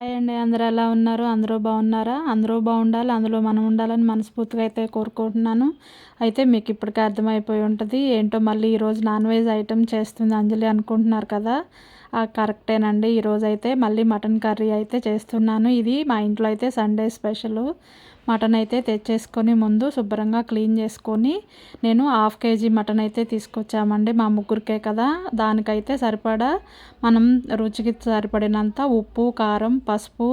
Hi అండి. అందరూ ఎలా ఉన్నారు? అందరూ బాగున్నారా? అందరూ బాగుండాలి. అందులో మనం ఉండాలని మనస్ఫూర్తిగా అయితే కోరుకుంటున్నాను. అయితే మీకు ఇప్పటికే అర్థమైపోయి ఉంటది. ఏంటో మళ్ళీ ఈరోజు నాన్ వెజ్ ఐటెమ్ చేస్తుంది అంజలి అనుకుంటున్నారు కదా! కరెక్టేనండి. ఈరోజైతే మళ్ళీ మటన్ కర్రీ అయితే చేస్తున్నాను. ఇది మా ఇంట్లో అయితే సండే స్పెషలు. మటన్ అయితే తెచ్చేసుకొని ముందు శుభ్రంగా క్లీన్ చేసుకొని నేను హాఫ్ కేజీ మటన్ అయితే తీసుకొచ్చామండి. మా ముగ్గురికే కదా! దానికైతే సరిపడా మనం రుచికి సరిపడినంత ఉప్పు, కారం, పసుపు,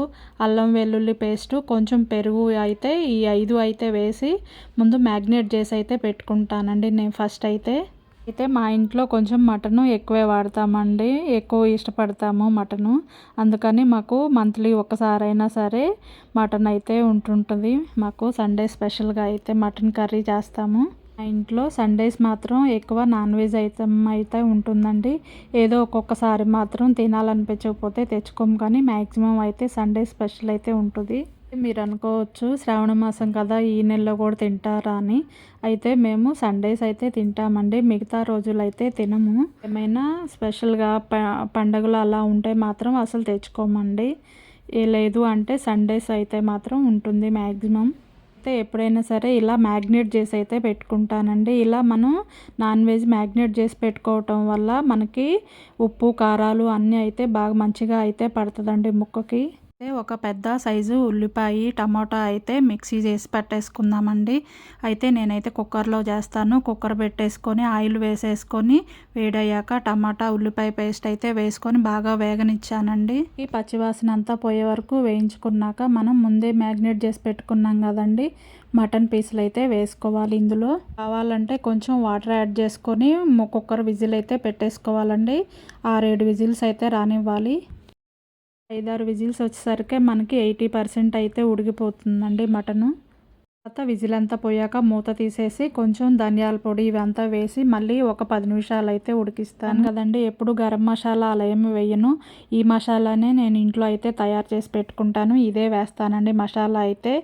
అల్లం వెల్లుల్లి పేస్టు, కొంచెం పెరుగు అయితే ఈ 5 అయితే వేసి ముందు మ్యాగ్నేట్ చేసి అయితే పెట్టుకుంటానండి నేను ఫస్ట్ అయితే. మా ఇంట్లో కొంచెం మటను ఎక్కువే వాడతామండి. ఎక్కువ ఇష్టపడతాము మటను. అందుకని మాకు మంత్లీ ఒక్కసారైనా సరే మటన్ అయితే ఉంటుంటుంది. మాకు సండే స్పెషల్‌గా అయితే మటన్ కర్రీ చేస్తాము. మా ఇంట్లో సండేస్ మాత్రం ఎక్కువ నాన్ వెజ్ ఐటెమ్ అయితే ఉంటుందండి. ఏదో ఒక్కొక్కసారి మాత్రం తినాలనిపించకపోతే తెచ్చుకోము, కానీ మ్యాక్సిమం అయితే సండే స్పెషల్ అయితే ఉంటుంది. మీరు అనుకోవచ్చు శ్రావణ మాసం కదా, ఈ నెలలో కూడా తింటారా అని. అయితే మేము సండేస్ అయితే తింటామండి. మిగతా రోజులైతే తినము. ఏమైనా స్పెషల్‌గా పండగలు అలా ఉంటే మాత్రం అసలు తెచ్చుకోమండి. లేదు అంటే సండేస్ అయితే మాత్రం ఉంటుంది మ్యాక్సిమం. అయితే ఎప్పుడైనా సరే ఇలా మ్యాగ్నేట్ చేసి అయితే పెట్టుకుంటానండి. ఇలా మనం నాన్ వెజ్ మ్యాగ్నేట్ చేసి పెట్టుకోవటం వల్ల మనకి ఉప్పు, కారాలు అన్నీ అయితే బాగా మంచిగా అయితే పడుతుందండి ముక్కకి. ఒక పెద్ద సైజు ఉల్లిపాయ, టమాటా అయితే మిక్సీ చేసి పెట్టేసుకుందామండి. అయితే నేనైతే కుక్కర్లో చేస్తాను. కుక్కర్ పెట్టేసుకొని ఆయిల్ వేసేసుకొని వేడయ్యాక టమాటా, ఉల్లిపాయ పేస్ట్ అయితే వేసుకొని బాగా వేగనిచ్చానండి. ఈ పచ్చివాసన అంతా పోయే వరకు వేయించుకున్నాక మనం ముందే మ్యాగ్నేట్ చేసి పెట్టుకున్నాం కదండి, మటన్ పీసులు అయితే వేసుకోవాలి. ఇందులో కావాలంటే కొంచెం వాటర్ యాడ్ చేసుకొని కుక్కర్ విజిల్ అయితే పెట్టేసుకోవాలండి. 6-7 విజిల్స్ అయితే రానివ్వాలి. 5-6 విజిల్స్ వచ్చేసరికి మనకి 80% అయితే ఉడికిపోతుందండి మటను. తర్వాత విజిల్ అంతా పోయాక మూత తీసేసి కొంచెం ధనియాల పొడి ఇవంతా వేసి మళ్ళీ ఒక 10 నిమిషాలు అయితే ఉడికిస్తాను కదండి. ఎప్పుడు గరం మసాలా అలా ఏమి వేయను. ఈ మసాలానే నేను ఇంట్లో అయితే తయారు చేసి పెట్టుకుంటాను. ఇదే వేస్తానండి మసాలా అయితే.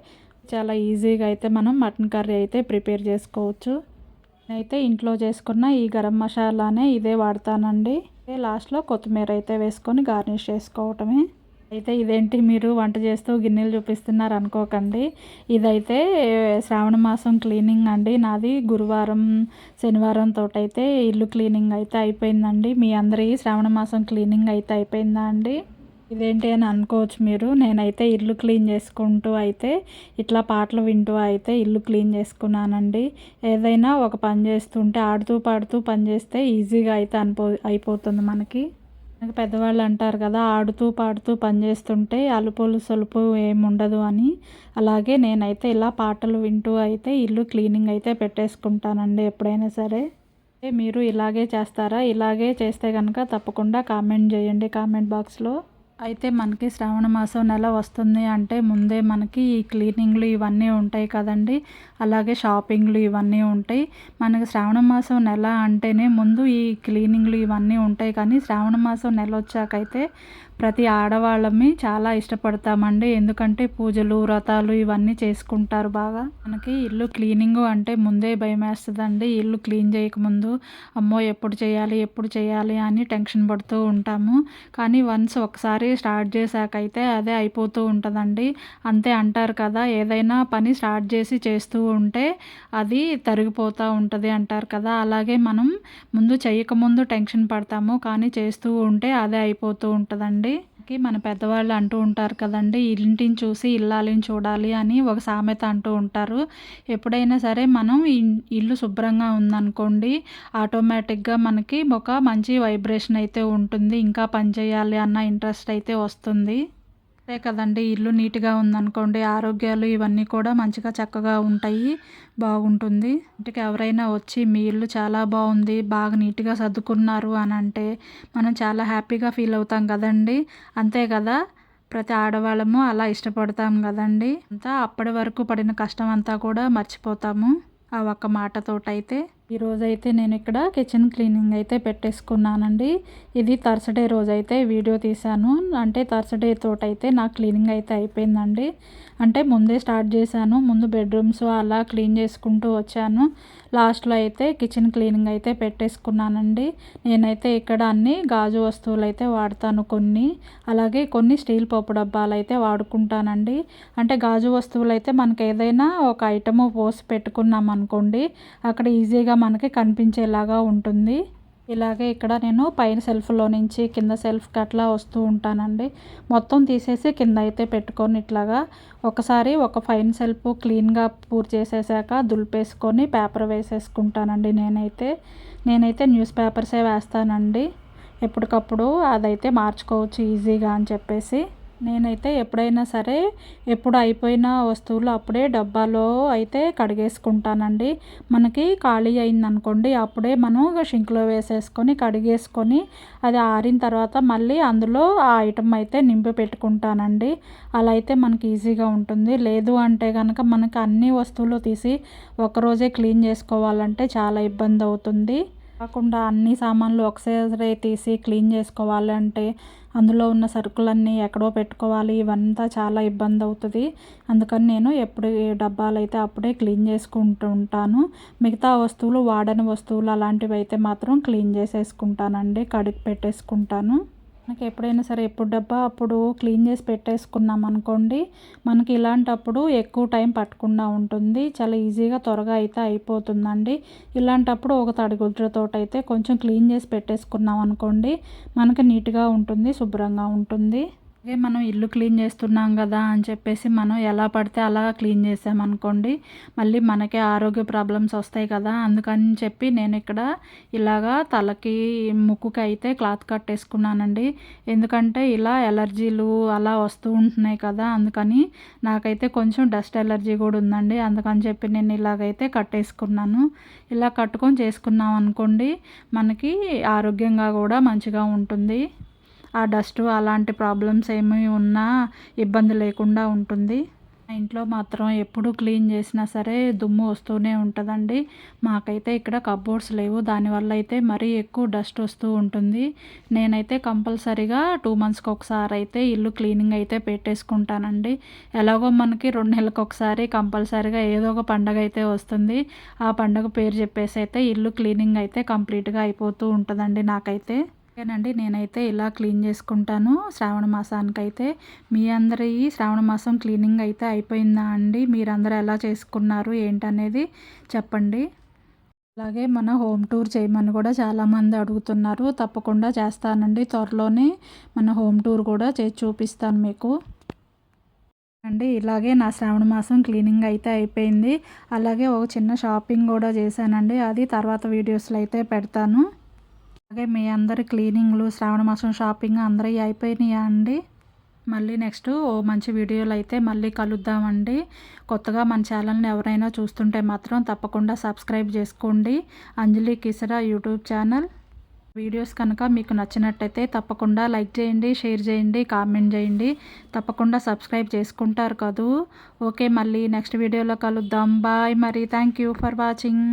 చాలా ఈజీగా అయితే మనం మటన్ కర్రీ అయితే ప్రిపేర్ చేసుకోవచ్చు. నేనైతే ఇంట్లో చేసుకున్న ఈ గరం మసాలానే ఇదే వాడతానండి. లాస్ట్లో కొత్తిమీర అయితే వేసుకొని గార్నిష్ చేసుకోవటమే. అయితే ఇదేంటి మీరు వంట చేస్తూ గిన్నెలు చూపిస్తున్నారు అనుకోకండి. ఇదైతే శ్రావణ మాసం క్లీనింగ్ అండి. నాది గురువారం, శనివారం తోటైతే ఇల్లు క్లీనింగ్ అయితే అయిపోయిందండి. మీ అందరి శ్రావణ మాసం క్లీనింగ్ అయితే అయిపోయిందా అండి? ఇదేంటి అని అనుకోవచ్చు మీరు. నేనైతే ఇల్లు క్లీన్ చేసుకుంటూ అయితే ఇట్లా పాటలు వింటూ అయితే ఇల్లు క్లీన్ చేసుకున్నానండి. ఏదైనా ఒక పని చేస్తుంటే ఆడుతూ పాడుతూ పని చేస్తే ఈజీగా అయితే అయిపోతుంది మనకి. పెద్దవాళ్ళు అంటారు కదా, ఆడుతూ పాడుతూ పని చేస్తుంటే అలుపులు సొలుపు ఏముండదు అని. అలాగే నేనైతే ఇలా పాటలు వింటూ అయితే ఇల్లు క్లీనింగ్ అయితే పెట్టేసుకుంటానండి ఎప్పుడైనా సరే. మీరు ఇలాగే చేస్తారా? ఇలాగే చేస్తే కనుక తప్పకుండా కామెంట్ చేయండి కామెంట్ బాక్స్లో. అయితే మనకి శ్రావణ మాసం నెల వస్తుంది అంటే ముందే మనకి ఈ క్లీనింగ్లు ఇవన్నీ ఉంటాయి కదండి. అలాగే షాపింగ్లు ఇవన్నీ ఉంటాయి. మనకి శ్రావణ మాసం నెల అంటేనే ముందు ఈ క్లీనింగ్లు ఇవన్నీ ఉంటాయి. కానీ శ్రావణ మాసం నెల వచ్చాకైతే ప్రతి ఆడవాళ్ళమి చాలా ఇష్టపడతామండి. ఎందుకంటే పూజలు, వ్రతాలు ఇవన్నీ చేసుకుంటారు బాగా. మనకి ఇల్లు క్లీనింగ్ అంటే ముందే భయమేస్తుందండి. ఇల్లు క్లీన్ చేయకముందు అమ్మో ఎప్పుడు చేయాలి, ఎప్పుడు చేయాలి అని టెన్షన్ పడుతూ ఉంటాము. కానీ వన్స్ ఒకసారి స్టార్ట్ చేశాకైతే అదే అయిపోతూ ఉంటుందండి. అంతే అంటారు కదా, ఏదైనా పని స్టార్ట్ చేసి చేస్తూ ఉంటే అది తరిగిపోతూ ఉంటుంది అంటారు కదా. అలాగే మనం ముందు చేయకముందు టెన్షన్ పడతాము, కానీ చేస్తూ ఉంటే అదే అయిపోతూ ఉంటుందండి. మన పెద్దవాళ్ళు అంటూ ఉంటారు కదండి, ఇంటిని చూసి ఇల్లాలిని చూడాలి అని ఒక సామెత అంటూ ఉంటారు. ఎప్పుడైనా సరే మనం ఇల్లు శుభ్రంగా ఉందనుకోండి, ఆటోమేటిక్గా మనకి ఒక మంచి వైబ్రేషన్ అయితే ఉంటుంది. ఇంకా పని చేయాలి అన్న ఇంట్రెస్ట్ అయితే వస్తుంది. అంతే కదండి, ఇల్లు నీట్గా ఉందనుకోండి ఆరోగ్యాలు ఇవన్నీ కూడా మంచిగా చక్కగా ఉంటాయి, బాగుంటుంది. ఇంటికి ఎవరైనా వచ్చి మీ ఇల్లు చాలా బాగుంది, బాగా నీట్గా సర్దుకున్నారు అని అంటే మనం చాలా హ్యాపీగా ఫీల్ అవుతాం కదండి. అంతే కదా, ప్రతి ఆడవాళ్ళము అలా ఇష్టపడతాం కదండి. అంతా అప్పటి వరకు పడిన కష్టం అంతా కూడా మర్చిపోతాము ఆ ఒక్క మాటతోటైతే. ఈరోజైతే నేను ఇక్కడ కిచెన్ క్లీనింగ్ అయితే పెట్టేసుకున్నానండి. ఇది థర్స్‌డే రోజైతే వీడియో తీశాను. అంటే థర్స్‌డే తోటైతే నా క్లీనింగ్ అయితే అయిపోయిందండి. అంటే ముందే స్టార్ట్ చేశాను. ముందు బెడ్‌రూమ్స్ అలా క్లీన్ చేసుకుంటూ వచ్చాను. లాస్ట్‌లో అయితే కిచెన్ క్లీనింగ్ అయితే పెట్టేసుకున్నానండి. నేనైతే ఇక్కడ అన్ని గాజు వస్తువులైతే వాడతాను కొన్ని. అలాగే కొన్ని స్టీల్ పప్పు డబ్బాలైతే వాడుకుంటానండి. అంటే గాజు వస్తువులైతే మనకేదైనా ఒక ఐటెము పోసి పెట్టుకున్నామనుకోండి, అక్కడ ఈజీగా మనకి కనిపించేలాగా ఉంటుంది. ఇలాగే ఇక్కడ నేను పైన సెల్ఫ్‌లో నుంచి కింద సెల్ఫ్‌కి అట్లా వస్తూ ఉంటానండి. మొత్తం తీసేసి కింద అయితే పెట్టుకొని ఇట్లాగా ఒకసారి ఒక పైన సెల్ఫ్ క్లీన్‌గా పూర్తి చేసేసాక దులిపేసుకొని పేపర్ వేసేసుకుంటానండి నేనైతే న్యూస్ పేపర్సే వేస్తానండి. ఎప్పటికప్పుడు అదైతే మార్చుకోవచ్చు ఈజీగా అని చెప్పేసి. నేనైతే ఎప్పుడైనా సరే ఎప్పుడు అయిపోయిన వస్తువులు అప్పుడే డబ్బాలో అయితే కడిగేసుకుంటానండి. మనకి ఖాళీ అయిందనుకోండి అప్పుడే మనం షింక్‌లో వేసేసుకొని కడిగేసుకొని అది ఆరిన తర్వాత మళ్ళీ అందులో ఆ ఐటెమ్ అయితే నింపి పెట్టుకుంటానండి. అలా అయితే మనకి ఈజీగా ఉంటుంది. లేదు అంటే గనక మనకు అన్ని వస్తువులు తీసి ఒకరోజే క్లీన్ చేసుకోవాలంటే చాలా ఇబ్బంది అవుతుంది. కాకుండా అన్ని సామాన్లు ఒకసారి తీసి క్లీన్ చేసుకోవాలి అంటే అందులో ఉన్న సరుకులన్నీ ఎక్కడో పెట్టుకోవాలి. ఇవంతా చాలా ఇబ్బంది అవుతుంది. అందుకని నేను ఎప్పుడు ఏ డబ్బాలైతే అప్పుడే క్లీన్ చేసుకుంటూ ఉంటాను. మిగతా వస్తువులు వాడని వస్తువులు అలాంటివి అయితే మాత్రం క్లీన్ చేసేసుకుంటానండి. కడిగి పెట్టేసుకుంటాను. మనకి ఎప్పుడైనా సరే ఎప్పుడు డబ్బా అప్పుడు క్లీన్ చేసి పెట్టేసుకున్నాం అనుకోండి, మనకి ఇలాంటప్పుడు ఎక్కువ టైం పట్టకుండా ఉంటుంది. చాలా ఈజీగా త్వరగా అయితే అయిపోతుందండి. ఇలాంటప్పుడు ఒక తడిగుడ్డతోటైతే కొంచెం క్లీన్ చేసి పెట్టేసుకున్నాం అనుకోండి, మనకి నీట్‌గా ఉంటుంది, శుభ్రంగా ఉంటుంది. అలాగే మనం ఇల్లు క్లీన్ చేస్తున్నాం కదా అని చెప్పేసి మనం ఎలా పడితే అలా క్లీన్ చేసామనుకోండి, మళ్ళీ మనకే ఆరోగ్య ప్రాబ్లమ్స్ వస్తాయి కదా. అందుకని చెప్పి నేను ఇక్కడ ఇలాగా తలకి, ముక్కుకి అయితే క్లాత్ కట్టేసుకున్నానండి. ఎందుకంటే ఇలా ఎలర్జీలు అలా వస్తూ ఉంటున్నాయి కదా. అందుకని నాకైతే కొంచెం డస్ట్ ఎలర్జీ కూడా ఉందండి. అందుకని చెప్పి నేను ఇలాగైతే కట్టేసుకున్నాను. ఇలా కట్టుకొని చేసుకున్నాం అనుకోండి, మనకి ఆరోగ్యంగా కూడా మంచిగా ఉంటుంది. ఆ డస్టు అలాంటి ప్రాబ్లమ్స్ ఏమి ఉన్నా ఇబ్బంది లేకుండా ఉంటుంది. మా ఇంట్లో మాత్రం ఎప్పుడు క్లీన్ చేసినా సరే దుమ్ము వస్తూనే ఉంటుందండి. మాకైతే ఇక్కడ కబోర్డ్స్ లేవు. దానివల్ల అయితే మరీ ఎక్కువ డస్ట్ వస్తూ ఉంటుంది. నేనైతే కంపల్సరీగా 2 మంత్స్‌కి ఒకసారి అయితే ఇల్లు క్లీనింగ్ అయితే పెట్టేసుకుంటానండి. ఎలాగో మనకి 2 నెలలకు ఒకసారి కంపల్సరీగా ఏదో ఒక పండగ అయితే వస్తుంది. ఆ పండగ పేరు చెప్పేసి అయితే ఇల్లు క్లీనింగ్ అయితే కంప్లీట్‌గా అయిపోతూ ఉంటుందండి నాకైతే. ఓకేనండి. నేనైతే ఇలా క్లీన్ చేసుకుంటాను శ్రావణ మాసానికైతే. మీ అందరి శ్రావణ మాసం క్లీనింగ్ అయితే అయిపోయిందా అండి? మీరందరూ ఎలా చేసుకున్నారు ఏంటనేది చెప్పండి. అలాగే మన హోమ్ టూర్ చేయమని కూడా చాలామంది అడుగుతున్నారు. తప్పకుండా చేస్తానండి. త్వరలోనే మన హోమ్ టూర్ కూడా చేసి చూపిస్తాను మీకు. అండి ఇలాగే నా శ్రావణ మాసం క్లీనింగ్ అయితే అయిపోయింది. అలాగే ఒక చిన్న షాపింగ్ కూడా చేశానండి. అది తర్వాత వీడియోస్‌లో అయితే పెడతాను. అలాగే మీ అందరి క్లీనింగ్లు, శ్రావణ మాసం షాపింగ్ అందరియి అయిపోయినాయా అండి? మళ్ళీ నెక్స్ట్ ఓ మంచి వీడియోలో అయితే మళ్ళీ కలుద్దామండి. కొత్తగా మన ఛానల్ని ఎవరైనా చూస్తుంటే మాత్రం తప్పకుండా సబ్స్క్రైబ్ చేసుకోండి. అంజలి కిసరా యూట్యూబ్ ఛానల్. వీడియోస్ కనుక మీకు నచ్చినట్టయితే తప్పకుండా లైక్ చేయండి, షేర్ చేయండి, కామెంట్ చేయండి. తప్పకుండా సబ్స్క్రైబ్ చేసుకుంటారు కదూ. ఓకే మళ్ళీ నెక్స్ట్ వీడియోలో కలుద్దాం. బాయ్ మరి. Thank you for watching.